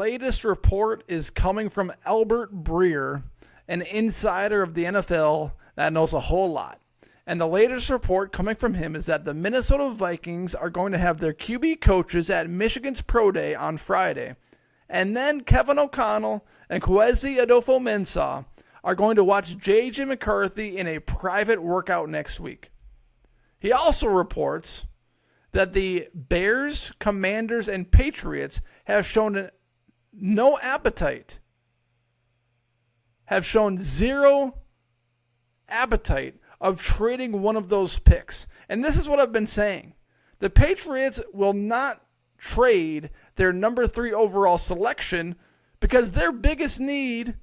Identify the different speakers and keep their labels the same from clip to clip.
Speaker 1: latest report is coming from Albert Breer, an insider of the NFL that knows a whole lot. And the latest report coming from him is that the Minnesota Vikings are going to have their QB coaches at Michigan's Pro Day on Friday. And then Kevin O'Connell and Kwesi Adolfo-Mensah are going to watch JJ McCarthy in a private workout next week. He also reports that the Bears, Commanders, and Patriots have shown no appetite, have shown zero appetite of trading one of those picks. And this is what I've been saying. The Patriots will not trade their number 3 overall selection because their biggest need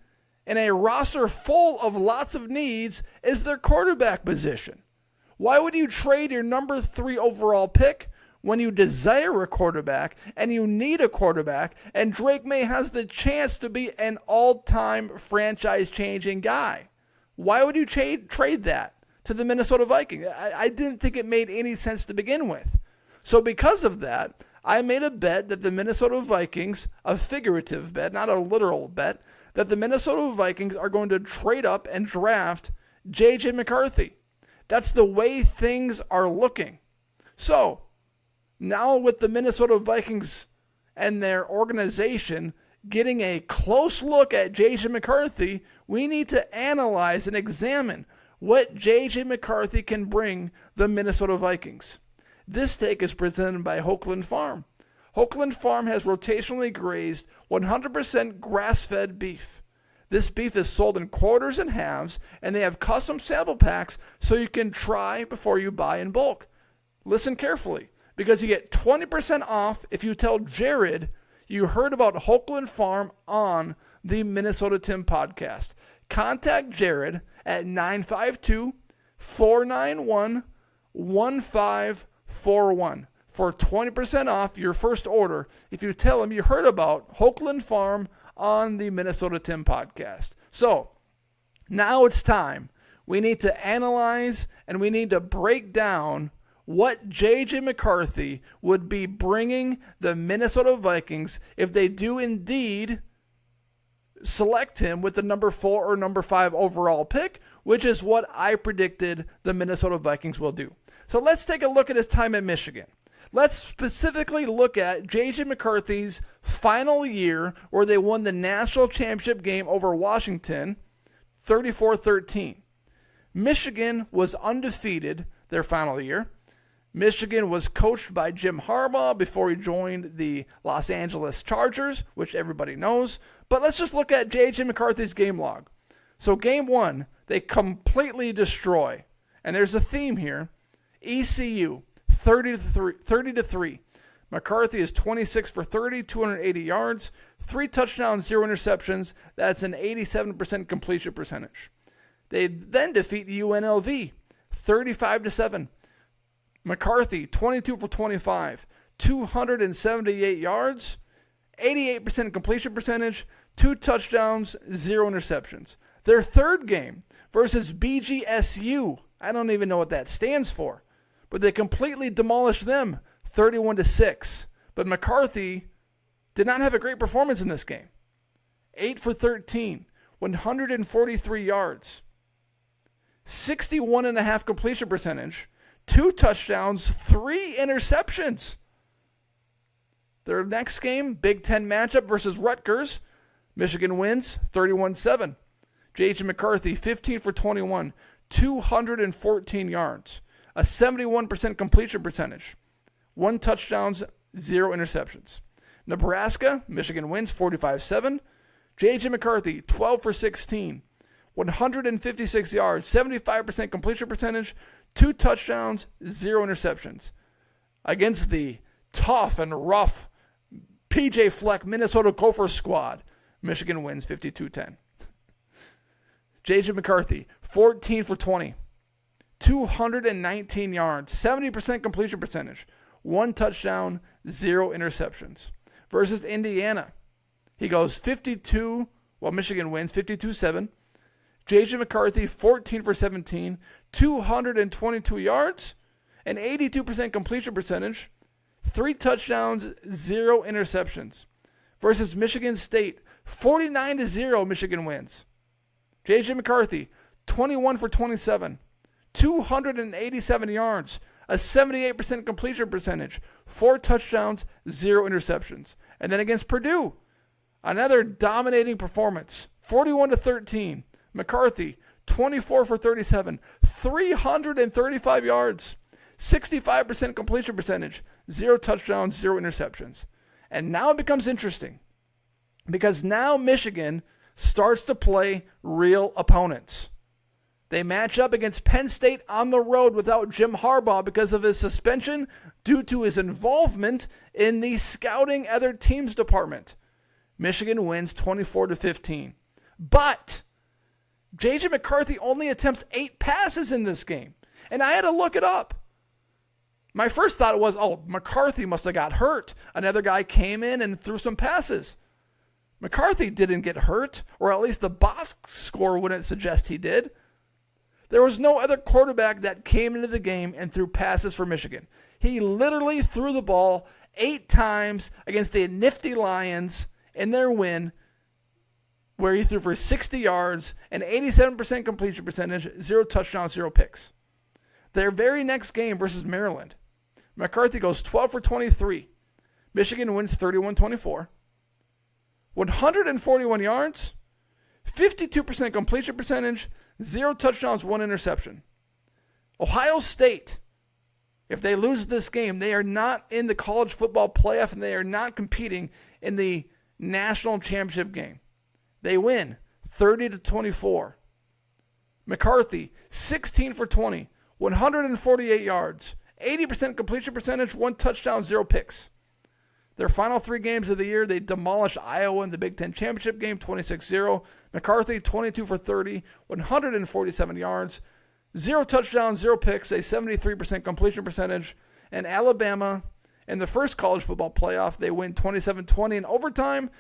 Speaker 1: in a roster full of lots of needs is their quarterback position. Why would you trade your number 3 overall pick when you desire a quarterback and you need a quarterback and Drake May has the chance to be an all-time franchise-changing guy? Why would you trade that to the Minnesota Vikings? I didn't think it made any sense to begin with. So because of that, I made a bet that the Minnesota Vikings, a figurative bet, not a literal bet, that the Minnesota Vikings are going to trade up and draft JJ McCarthy. That's the way things are looking. So, now with the Minnesota Vikings and their organization getting a close look at JJ McCarthy, we need to analyze and examine what JJ McCarthy can bring the Minnesota Vikings. This take is presented by Hokeland Farm. Hokeland Farm has rotationally grazed 100% grass-fed beef. This beef is sold in quarters and halves, and they have custom sample packs so you can try before you buy in bulk. Listen carefully, because you get 20% off if you tell Jared you heard about Hokeland Farm on the Minnesota Tim podcast. Contact Jared at 952-491-1541 for 20% off your first order if you tell him you heard about Hokeland Farm on the Minnesota Tim podcast. So, now it's time. We need to analyze and we need to break down what JJ McCarthy would be bringing the Minnesota Vikings if they do indeed select him with the number 4 or number 5 overall pick, which is what I predicted the Minnesota Vikings will do. So let's take a look at his time at Michigan. Let's specifically look at JJ McCarthy's final year where they won the national championship game over Washington, 34-13. Michigan was undefeated their final year. Michigan was coached by Jim Harbaugh before he joined the Los Angeles Chargers, which everybody knows. But let's just look at JJ McCarthy's game log. So game 1, they completely destroy. And there's a theme here. ECU, 30-3. McCarthy is 26 for 30, 280 yards, 3 touchdowns, 0 interceptions. That's an 87% completion percentage. They then defeat UNLV, 35-7. McCarthy, 22 for 25, 278 yards, 88% completion percentage, 2 touchdowns, 0 interceptions. Their third game versus BGSU, I don't even know what that stands for, but they completely demolished them, 31-6. But McCarthy did not have a great performance in this game. 8 for 13, 143 yards, 61.5% completion percentage, 2 touchdowns, 3 interceptions. Their next game, Big Ten matchup versus Rutgers. Michigan wins 31-7. JJ McCarthy, 15 for 21, 214 yards, a 71% completion percentage, 1 touchdowns, 0 interceptions. Nebraska, Michigan wins 45-7. JJ McCarthy, 12 for 16, 156 yards, 75% completion percentage, 2 touchdowns, 0 interceptions. Against the tough and rough PJ Fleck Minnesota Gophers squad, Michigan wins 52-10. JJ McCarthy, 14 for 20, 219 yards, 70% completion percentage, 1 touchdown, 0 interceptions. Versus Indiana, he goes Michigan wins 52-7. JJ McCarthy, 14 for 17, 222 yards, an 82% completion percentage, 3 touchdowns, 0 interceptions. versus Michigan State. 49-0 Michigan wins. JJ McCarthy, 21 for 27, 287 yards, a 78% completion percentage, 4 touchdowns, 0 interceptions. And then against Purdue, another dominating performance, 41-13. McCarthy, 24 for 37, 335 yards, 65% completion percentage, 0 touchdowns, 0 interceptions. And now it becomes interesting because now Michigan starts to play real opponents. They match up against Penn State on the road without Jim Harbaugh because of his suspension due to his involvement in the scouting other teams department. Michigan wins 24-15. But JJ McCarthy only attempts 8 passes in this game. And I had to look it up. My first thought was, McCarthy must have got hurt. Another guy came in and threw some passes. McCarthy didn't get hurt, or at least the box score wouldn't suggest he did. There was no other quarterback that came into the game and threw passes for Michigan. He literally threw the ball 8 times against the nifty Lions in their win, where he threw for 60 yards, an 87% completion percentage, 0 touchdowns, 0 picks. Their very next game versus Maryland, McCarthy goes 12 for 23. Michigan wins 31-24. 141 yards, 52% completion percentage, 0 touchdowns, 1 interception. Ohio State, if they lose this game, they are not in the college football playoff and they are not competing in the national championship game. They win 30-24. McCarthy, 16 for 20, 148 yards, 80% completion percentage, 1 touchdown, 0 picks. Their final 3 games of the year, they demolished Iowa in the Big Ten Championship game, 26-0. McCarthy, 22 for 30, 147 yards, 0 touchdowns, 0 picks, a 73% completion percentage. And Alabama, in the first college football playoff, they win 27-20 in overtime.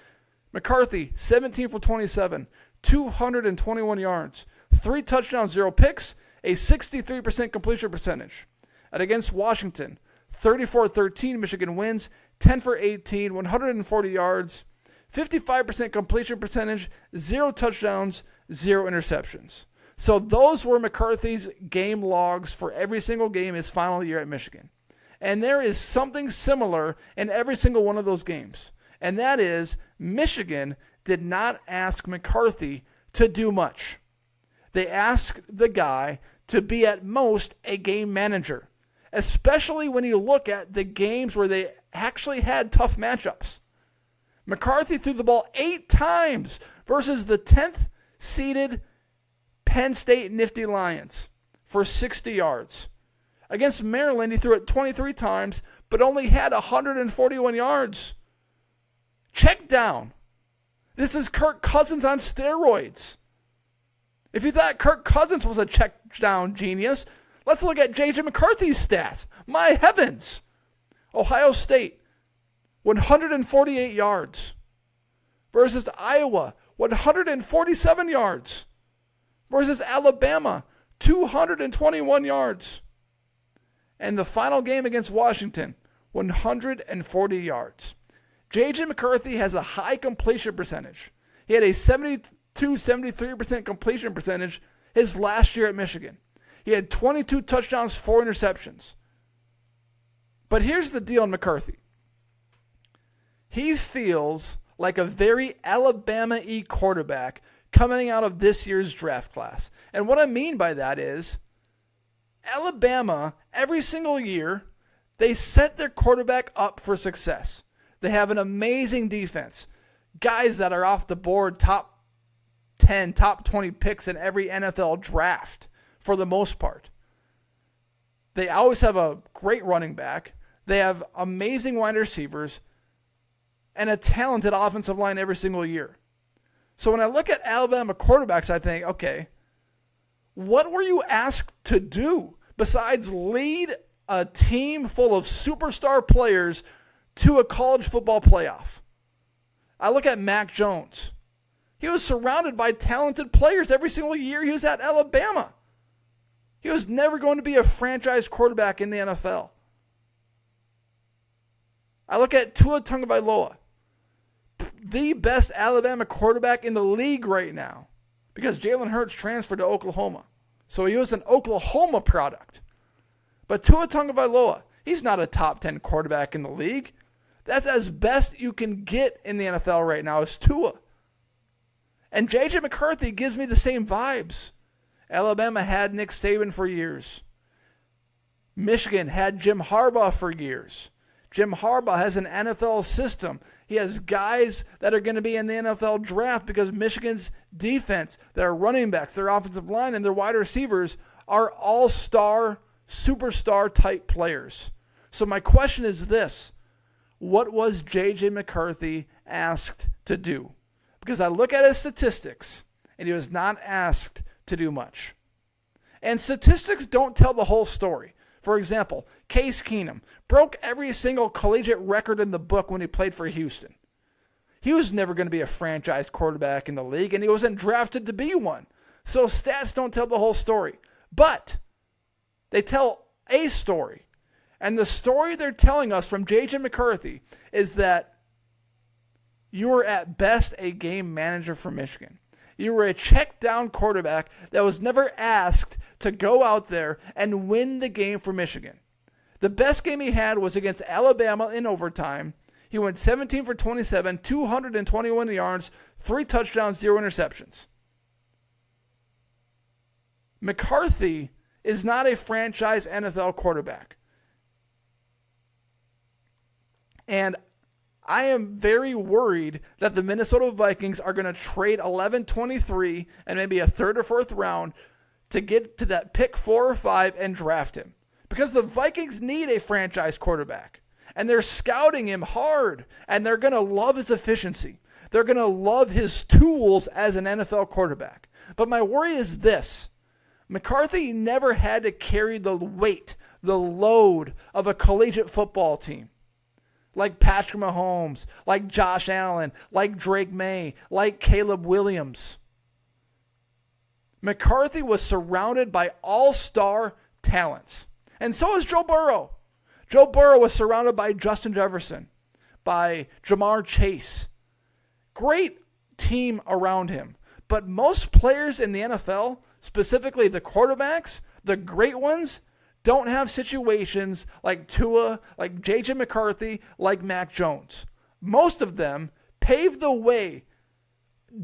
Speaker 1: McCarthy, 17 for 27, 221 yards, 3 touchdowns, 0 picks, a 63% completion percentage. And against Washington, 34-13, Michigan wins, 10 for 18, 140 yards, 55% completion percentage, 0 touchdowns, 0 interceptions. So those were McCarthy's game logs for every single game his final year at Michigan. And there is something similar in every single one of those games. And that is Michigan did not ask McCarthy to do much. They asked the guy to be at most a game manager, especially when you look at the games where they actually had tough matchups. McCarthy threw the ball 8 times versus the 10th seeded Penn State Nifty Lions for 60 yards. Against Maryland, he threw it 23 times, but only had 141 yards. Check down. This is Kirk Cousins on steroids. If you thought Kirk Cousins was a check down genius, let's look at JJ McCarthy's stats. My heavens. Ohio State, 148 yards. Versus Iowa, 147 yards. Versus Alabama, 221 yards. And the final game against Washington, 140 yards. JJ McCarthy has a high completion percentage. He had a 72-73% completion percentage his last year at Michigan. He had 22 touchdowns, 4 interceptions. But here's the deal on McCarthy. He feels like a very Alabama-y quarterback coming out of this year's draft class. And what I mean by that is Alabama, every single year, they set their quarterback up for success. They have an amazing defense. Guys that are off the board, top 10, top 20 picks in every NFL draft for the most part. They always have a great running back. They have amazing wide receivers and a talented offensive line every single year. So when I look at Alabama quarterbacks, I think, okay, what were you asked to do besides lead a team full of superstar players to a college football playoff? I look at Mac Jones. He was surrounded by talented players every single year he was at Alabama. He was never going to be a franchise quarterback in the NFL. I look at Tua Tagovailoa. the best Alabama quarterback in the league right now because Jalen Hurts transferred to Oklahoma. So he was an Oklahoma product. But Tua Tagovailoa, he's not a top 10 quarterback in the league. That's as best you can get in the NFL right now is Tua. And JJ McCarthy gives me the same vibes. Alabama had Nick Saban for years. Michigan had Jim Harbaugh for years. Jim Harbaugh has an NFL system. He has guys that are going to be in the NFL draft because Michigan's defense, their running backs, their offensive line, and their wide receivers are all-star, superstar-type players. So my question is this. What was J.J. McCarthy asked to do? Because I look at his statistics, and he was not asked to do much. And statistics don't tell the whole story. For example, Case Keenum broke every single collegiate record in the book when he played for Houston. He was never going to be a franchise quarterback in the league, and he wasn't drafted to be one. So stats don't tell the whole story. But they tell a story. And the story they're telling us from J.J. McCarthy is that you were at best a game manager for Michigan. You were a check-down quarterback that was never asked to go out there and win the game for Michigan. The best game he had was against Alabama in overtime. He went 17 for 27, 221 yards, 3 touchdowns, 0 interceptions. McCarthy is not a franchise NFL quarterback. And I am very worried that the Minnesota Vikings are going to trade 11-23 and maybe a third or fourth round to get to that pick 4 or 5 and draft him. Because the Vikings need a franchise quarterback. And they're scouting him hard. And they're going to love his efficiency. They're going to love his tools as an NFL quarterback. But my worry is this. McCarthy never had to carry the weight, the load of a collegiate football team. Like Patrick Mahomes, like Josh Allen, like Drake May, like Caleb Williams. McCarthy was surrounded by all-star talents. And so is Joe Burrow. Joe Burrow was surrounded by Justin Jefferson, by Jamar Chase. Great team around him. But most players in the NFL, specifically the quarterbacks, the great ones, don't have situations like Tua, like J.J. McCarthy, like Mac Jones. Most of them pave the way,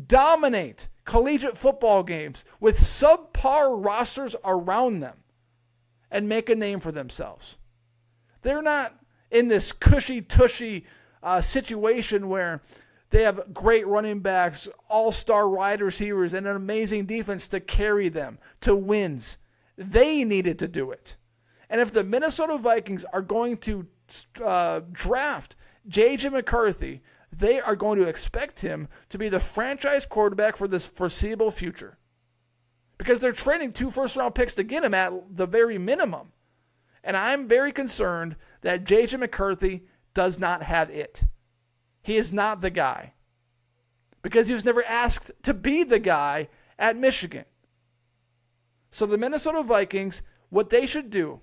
Speaker 1: dominate collegiate football games with subpar rosters around them and make a name for themselves. They're not in this cushy-tushy situation where they have great running backs, all-star wide receivers, and an amazing defense to carry them to wins. They needed to do it. And if the Minnesota Vikings are going to draft J.J. McCarthy, they are going to expect him to be the franchise quarterback for this foreseeable future. Because they're trading 2 first-round picks to get him at the very minimum. And I'm very concerned that J.J. McCarthy does not have it. He is not the guy. Because he was never asked to be the guy at Michigan. So the Minnesota Vikings, what they should do,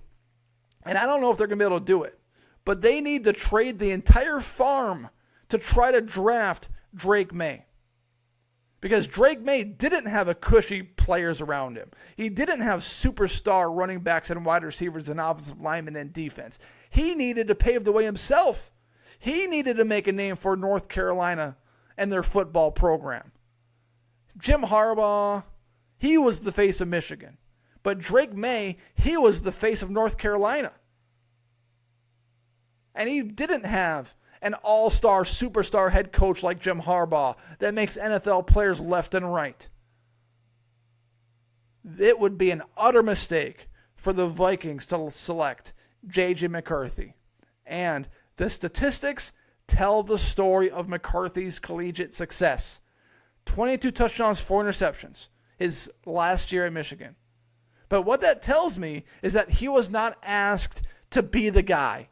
Speaker 1: and I don't know if they're going to be able to do it, but they need to trade the entire farm to try to draft Drake May. Because Drake May didn't have a cushy players around him. He didn't have superstar running backs and wide receivers and offensive linemen and defense. He needed to pave the way himself. He needed to make a name for North Carolina and their football program. Jim Harbaugh, he was the face of Michigan. But Drake May, he was the face of North Carolina. And he didn't have an all-star, superstar head coach like Jim Harbaugh that makes NFL players left and right. It would be an utter mistake for the Vikings to select J.J. McCarthy. And the statistics tell the story of McCarthy's collegiate success. 22 touchdowns, 4 interceptions his last year at Michigan. But what that tells me is that he was not asked to be the guy.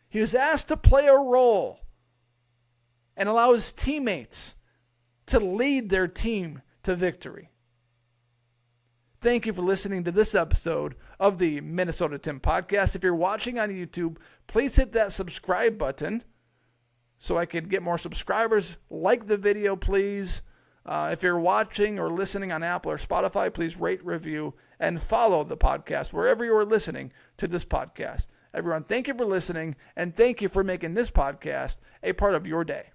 Speaker 1: He was asked to play a role and allow his teammates to lead their team to victory. Thank you for listening to this episode of the Minnesota Tim Podcast. If you're watching on YouTube, please hit that subscribe button. so I could get more subscribers. Like the video, please. If you're watching or listening on Apple or Spotify, please rate, review, and follow the podcast wherever you are listening to this podcast. Everyone, thank you for listening, and thank you for making this podcast a part of your day.